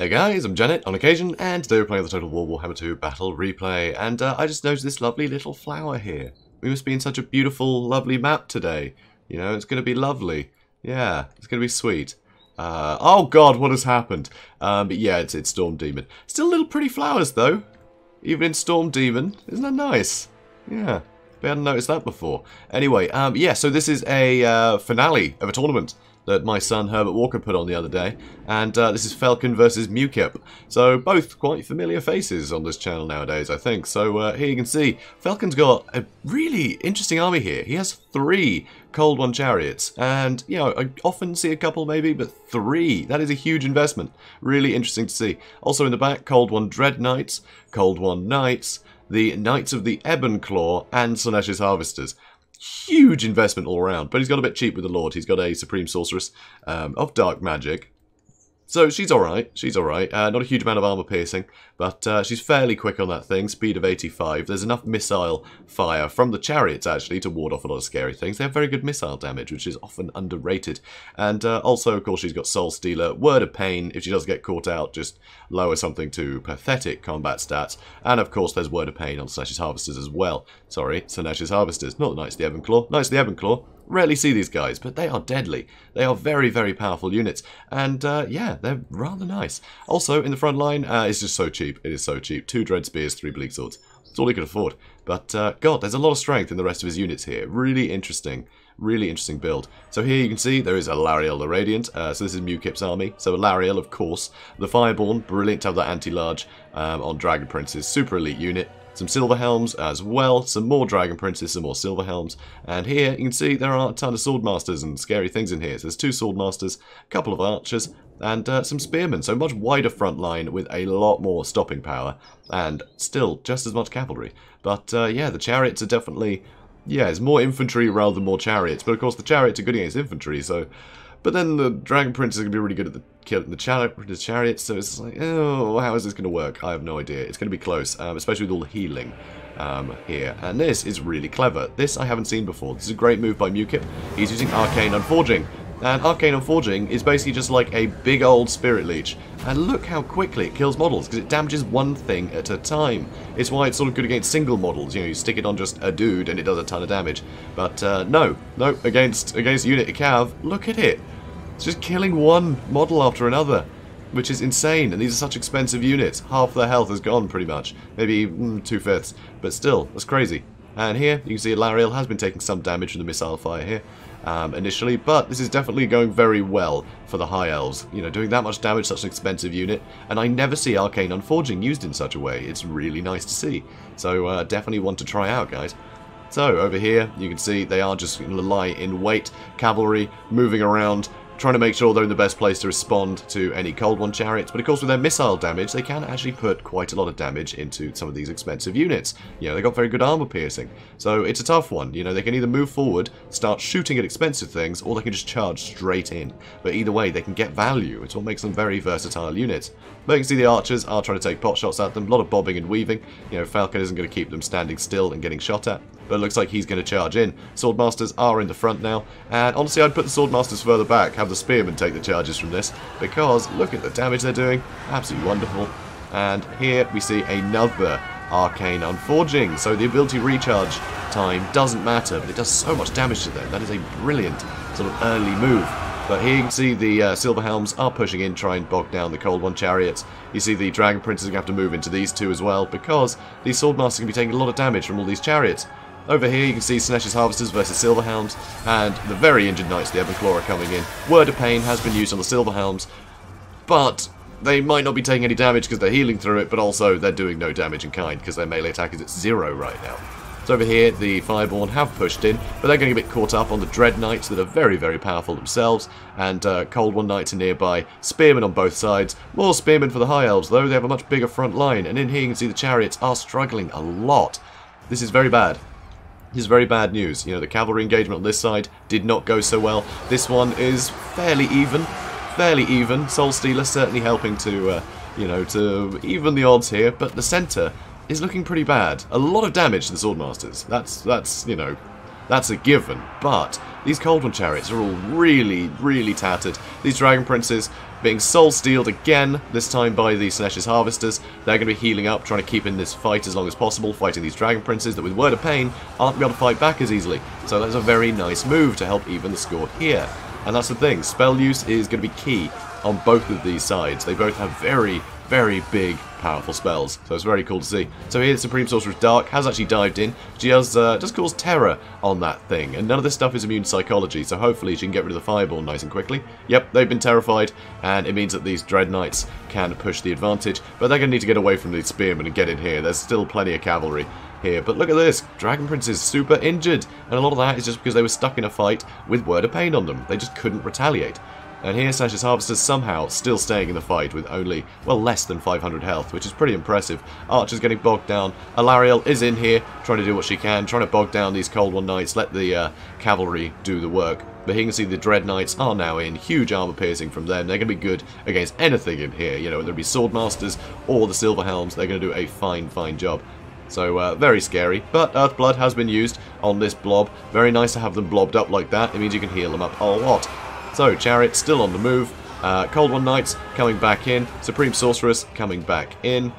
Hey guys, I'm JanetOnOccasion, and today we're playing the Total War Warhammer II Battle Replay, and I just noticed this lovely little flower here. We must be in such a beautiful, lovely map today. You know, it's going to be lovely. Yeah, it's going to be sweet. Oh god, what has happened? But yeah, it's Storm Demon. Still little pretty flowers though, even in Storm Demon. Isn't that nice? Yeah, we hadn't noticed that before. Anyway, yeah, so this is a finale of a tournament that my son Herbert Walker put on the other day, and this is Felkon versus Mukip. So both quite familiar faces on this channel nowadays, I think. So here you can see Felkon's got a really interesting army here. He has 3 Cold One chariots, and you know, I often see a couple maybe, but 3, that is a huge investment. Really interesting to see. Also in the back, Cold One Dread Knights, Cold One Knights, the Knights of the Ebon Claw, and Slaanesh's Harvesters. Huge investment all around, but he's got a bit cheap with the Lord. He's got a Supreme Sorceress of Dark Magic. So she's alright, not a huge amount of armor piercing, but she's fairly quick on that thing, speed of 85. There's enough missile fire from the chariots, actually, to ward off a lot of scary things. They have very good missile damage, which is often underrated. And also, of course, she's got Soul Stealer, Word of Pain. If she does get caught out, just lower something to pathetic combat stats. And, of course, there's Word of Pain on Slaanesh's Harvesters as well. Sorry, Slaanesh's Harvesters, not the Knights of the Ebon Claw. Knights of the Ebon Claw. Rarely see these guys, but they are deadly. They are very, very powerful units, and yeah, they're rather nice. Also, in the front line, it's just so cheap. It is so cheap. 2 Dread Spears, 3 Bleak Swords. That's all he could afford. But, God, there's a lot of strength in the rest of his units here. Really interesting build. So here you can see there is a Lariel the Radiant. So this is Mukip's army. So Lariel, of course. The Fireborn, brilliant to have that anti-large on Dragon Princes. Super elite unit. Some Silver Helms as well, some more Dragon Princes, some more Silver Helms, and here you can see there are a ton of Swordmasters and scary things in here. So there's 2 Swordmasters, a couple of Archers, and some Spearmen, so much wider front line with a lot more stopping power, and still just as much cavalry. But yeah, the chariots are definitely, yeah, it's more infantry rather than more chariots, but of course the chariots are good against infantry, so... But then the Dragon Princes are going to be really good at the chariots, so it's like, oh, how is this going to work? I have no idea. It's going to be close, especially with all the healing here. And this is really clever. This I haven't seen before. This is a great move by Mukip. He's using Arcane Unforging. And Arcane Unforging is basically just like a big old Spirit Leech. And look how quickly it kills models, because it damages one thing at a time. It's why it's sort of good against single models. You know, you stick it on just a dude and it does a ton of damage. But no, against unit of cav, look at it. It's just killing one model after another, which is insane. And these are such expensive units. Half their health is gone, pretty much. Maybe 2/5, but still, that's crazy. And here, you can see Lariel has been taking some damage from the missile fire here. Initially, but this is definitely going very well for the High Elves. You know, doing that much damage, such an expensive unit, and I never see Arcane Unforging used in such a way. It's really nice to see. So definitely one to try out, guys. So over here, you can see they are just going to lie in wait, cavalry moving around, trying to make sure they're in the best place to respond to any Cold One chariots, but of course with their missile damage, they can actually put quite a lot of damage into some of these expensive units. You know, they got very good armor piercing, so it's a tough one. You know, they can either move forward, start shooting at expensive things, or they can just charge straight in. But either way, they can get value. It's what makes them very versatile units. But you can see the archers are trying to take pot shots at them, a lot of bobbing and weaving. You know, Felkon isn't going to keep them standing still and getting shot at, but it looks like he's going to charge in. Swordmasters are in the front now, and honestly I'd put the Swordmasters further back, have the Spearmen take the charges from this, because look at the damage they're doing, absolutely wonderful. And here we see another Arcane Unforging, so the ability recharge time doesn't matter, but it does so much damage to them. That is a brilliant sort of early move. But here you can see the Silver Helms are pushing in, trying to bog down the Cold One chariots. You see the Dragon Princes are going to have to move into these 2 as well, because these Swordmasters can be taking a lot of damage from all these chariots. Over here you can see Slaanesh's Harvesters versus Silver Helms, and the very injured Knights of the Ebon Claw are coming in. Word of Pain has been used on the Silver Helms, but they might not be taking any damage because they're healing through it, but also they're doing no damage in kind because their melee attack is at 0 right now. So over here the Fireborn have pushed in, but they're going to get caught up on the Dread Knights that are very, very powerful themselves, and Cold One Knights are nearby. Spearmen on both sides. More Spearmen for the High Elves though, they have a much bigger front line, and in here you can see the chariots are struggling a lot. This is very bad. This is very bad news. You know, the cavalry engagement on this side did not go so well. This one is fairly even. Soul Stealer certainly helping to, you know, to even the odds here, but the centre is looking pretty bad. A lot of damage to the Swordmasters. That's you know, that's a given. But these Cold One chariots are all really, really tattered. These Dragon Princes, being soul-stealed again, this time by the Sinesh's Harvesters. They're going to be healing up, trying to keep in this fight as long as possible, fighting these Dragon Princes that with Word of Pain aren't going to be able to fight back as easily. So that's a very nice move to help even the score here. And that's the thing, spell use is going to be key on both of these sides. They both have very, very big, powerful spells, so it's very cool to see. So here the Supreme Sorceress Dark has actually dived in. She has just caused terror on that thing, and none of this stuff is immune psychology, so hopefully she can get rid of the Fireball nice and quickly. Yep, they've been terrified, and it means that these Dread Knights can push the advantage, but they're going to need to get away from these Spearmen and get in here. There's still plenty of cavalry here, but look at this, Dragon Prince is super injured, and a lot of that is just because they were stuck in a fight with Word of Pain on them. They just couldn't retaliate. And here Sinesh's Harvesters somehow still staying in the fight with only, well, less than 500 health, which is pretty impressive. Archer's getting bogged down. Alarielle is in here, trying to do what she can, trying to bog down these Cold One Knights, let the cavalry do the work. But here you can see the Dread Knights are now in, huge armor piercing from them. They're going to be good against anything in here, you know, whether it be Swordmasters or the Silver Helms, they're going to do a fine, fine job. So, very scary, but Earthblood has been used on this blob. Very nice to have them blobbed up like that. It means you can heal them up a lot. So, Chariot still on the move. Cold One Knights coming back in. Supreme Sorceress coming back in.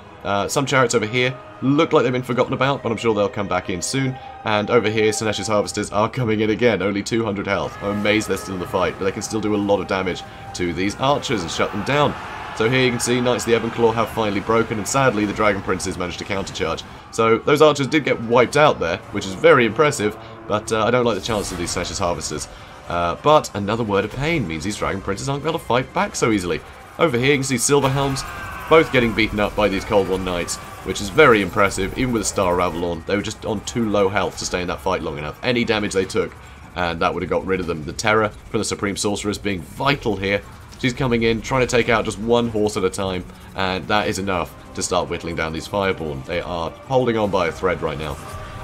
Some Chariots over here look like they've been forgotten about, but I'm sure they'll come back in soon. And over here, Sinesh's Harvesters are coming in again. Only 200 health. I'm amazed they're still in the fight, but they can still do a lot of damage to these archers and shut them down. So here you can see Knights of the Ebenclaw have finally broken, and sadly the Dragon Princes managed to countercharge. So those archers did get wiped out there, which is very impressive, but I don't like the chance of these Sinesh's Harvesters. But another Word of Pain means these Dragon Princes aren't going to fight back so easily. Over here you can see Silver Helms both getting beaten up by these Cold One Knights, which is very impressive. Even with a Star of Avalon, they were just on too low health to stay in that fight long enough. Any damage they took, and that would have got rid of them. The Terror from the Supreme Sorceress being vital here. She's coming in, trying to take out just one horse at a time, and that is enough to start whittling down these Fireborn. They are holding on by a thread right now.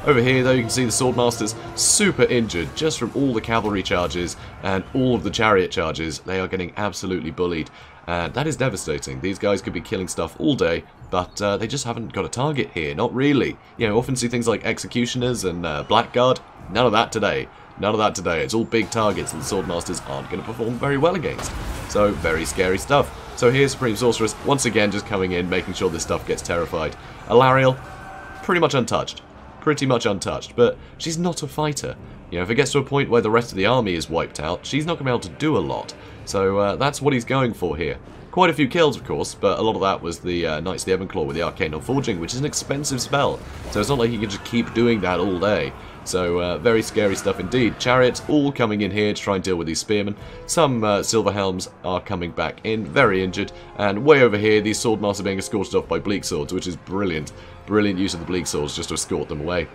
Over here, though, you can see the Swordmasters super injured just from all the cavalry charges and all of the chariot charges. They are getting absolutely bullied, and that is devastating. These guys could be killing stuff all day, but they just haven't got a target here. Not really. You know, often see things like Executioners and Blackguard. None of that today. None of that today. It's all big targets that the Swordmasters aren't going to perform very well against. So, very scary stuff. So here's Supreme Sorceress, once again just coming in, making sure this stuff gets terrified. Alarielle, pretty much untouched. Pretty much untouched, but she's not a fighter. You know, if it gets to a point where the rest of the army is wiped out, she's not going to be able to do a lot. So that's what he's going for here. Quite a few kills, of course, but a lot of that was the Knights of the Ebenclaw with the Arcane Unforging, which is an expensive spell. So it's not like he can just keep doing that all day. So, very scary stuff indeed. Chariots all coming in here to try and deal with these Spearmen. Some Silver Helms are coming back in, very injured. And way over here, these Swordmasters are being escorted off by Bleak Swords, which is brilliant. Brilliant use of the Bleak Swords just to escort them away.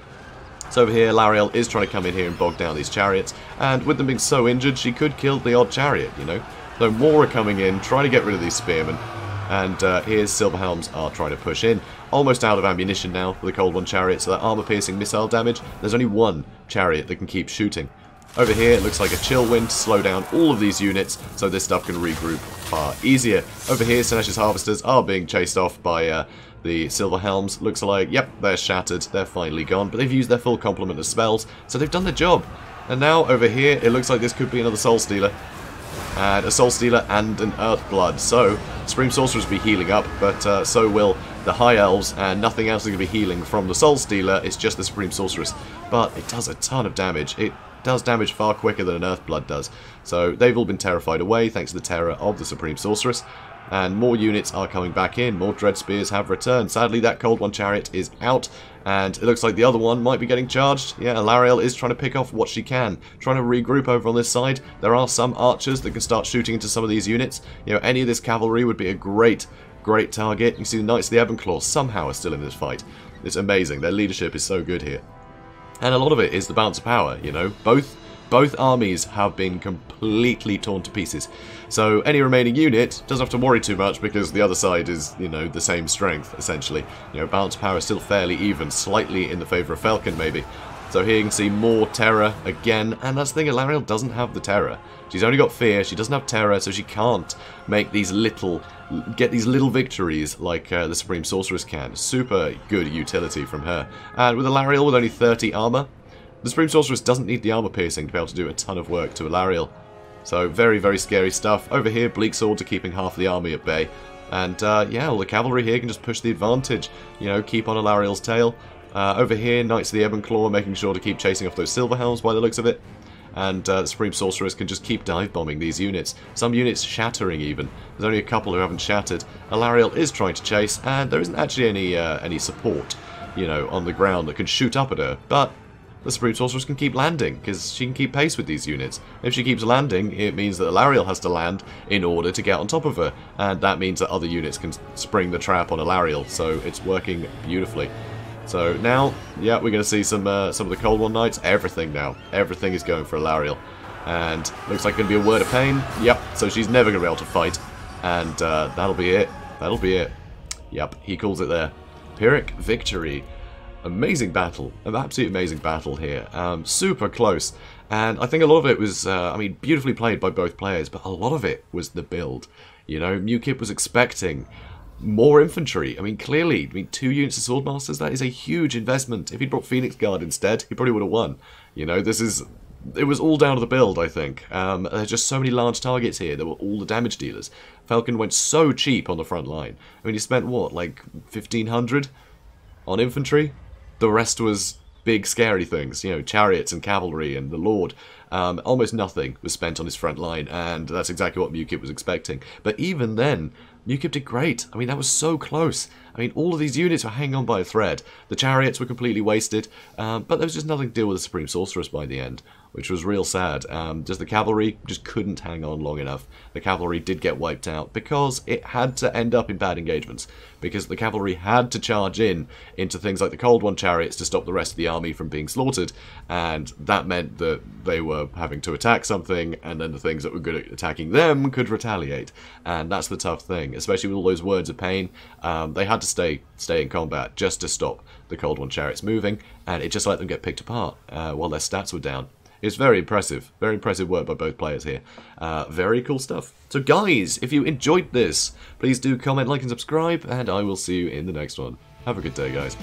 So over here, Alarielle is trying to come in here and bog down these Chariots. And with them being so injured, she could kill the odd Chariot, you know. So more are coming in, trying to get rid of these Spearmen. And here's Silver Helms are trying to push in. Almost out of ammunition now for the Cold One Chariot, so that armor-piercing missile damage, there's only one Chariot that can keep shooting. Over here, it looks like a chill wind to slow down all of these units, so this stuff can regroup far easier. Over here, Sinesh's Harvesters are being chased off by the Silver Helms. Looks like, yep, they're shattered, they're finally gone, but they've used their full complement of spells, so they've done their job. And now, over here, it looks like this could be another Soul Stealer. And a Soul Stealer and an Earthblood. So, Supreme Sorcerers will be healing up, but so will the High Elves, and nothing else is going to be healing from the Soul Stealer, it's just the Supreme Sorceress. But it does a ton of damage. It does damage far quicker than an Earthblood does. So, they've all been terrified away thanks to the terror of the Supreme Sorceress. And more units are coming back in. More Dread Spears have returned. Sadly, that Cold One Chariot is out. And it looks like the other one might be getting charged. Yeah, Alarielle is trying to pick off what she can. Trying to regroup over on this side. There are some archers that can start shooting into some of these units. You know, any of this cavalry would be a great target. You can see the Knights of the Ebenclaw somehow are still in this fight. It's amazing. Their leadership is so good here. And a lot of it is the balance of power, you know. Both armies have been completely torn to pieces. So any remaining unit doesn't have to worry too much because the other side is, you know, the same strength, essentially. You know, balance power is still fairly even, slightly in the favour of Felkon, maybe. So here you can see more terror again, and that's the thing, Alarielle doesn't have the terror. She's only got fear, she doesn't have terror, so she can't make these get these little victories like the Supreme Sorceress can. Super good utility from her. And with Alarielle with only 30 armor, the Supreme Sorceress doesn't need the armor piercing to be able to do a ton of work to Alarielle. So very, very scary stuff. Over here, bleak swords are keeping half the army at bay. And yeah, all the cavalry here can just push the advantage. You know, keep on Alariel's tail. Over here, Knights of the Ebon Claw making sure to keep chasing off those silver helms by the looks of it. And the Supreme Sorceress can just keep dive-bombing these units. Some units shattering even. There's only a couple who haven't shattered. Alariel is trying to chase, and there isn't actually any support, you know, on the ground that can shoot up at her. But the Supreme Sorceress can keep landing, because she can keep pace with these units. If she keeps landing, it means that Alariel has to land in order to get on top of her. And that means that other units can spring the trap on Alariel, so it's working beautifully. So now, yeah, we're going to see some of the Cold War Knights. Everything now. Everything is going for Alariel. And looks like going to be a word of pain. Yep, so she's never going to be able to fight. And that'll be it. That'll be it. Yep, he calls it there. Pyrrhic victory. Amazing battle. An absolutely amazing battle here. Super close. And I think a lot of it was, I mean, beautifully played by both players, but a lot of it was the build. You know, Mukip was expecting more infantry. I mean, clearly, 2 units of Swordmasters, that is a huge investment. If he'd brought Phoenix Guard instead, he probably would have won. You know, it was all down to the build, I think. There's just so many large targets here. There were all the damage dealers. Felkon went so cheap on the front line. I mean, he spent, what, like 1,500 on infantry? The rest was big, scary things. You know, chariots and cavalry and the Lord. Almost nothing was spent on his front line, and that's exactly what Mukip was expecting. But even then, Mukip did great. I mean, that was so close. I mean, all of these units were hanging on by a thread. The chariots were completely wasted, but there was just nothing to deal with the Supreme Sorceress by the end, which was real sad. Just the cavalry just couldn't hang on long enough. The cavalry did get wiped out because it had to end up in bad engagements, because the cavalry had to charge into things like the Cold One chariots to stop the rest of the army from being slaughtered, and that meant that they were having to attack something, and then the things that were good at attacking them could retaliate. And that's the tough thing, especially with all those words of pain. They had to stay in combat just to stop the Cold One chariots moving, and it just let them get picked apart while their stats were down. It's very impressive work by both players here. Very cool stuff. So guys, if you enjoyed this, please do comment, like and subscribe, and I will see you in the next one. Have a good day, guys.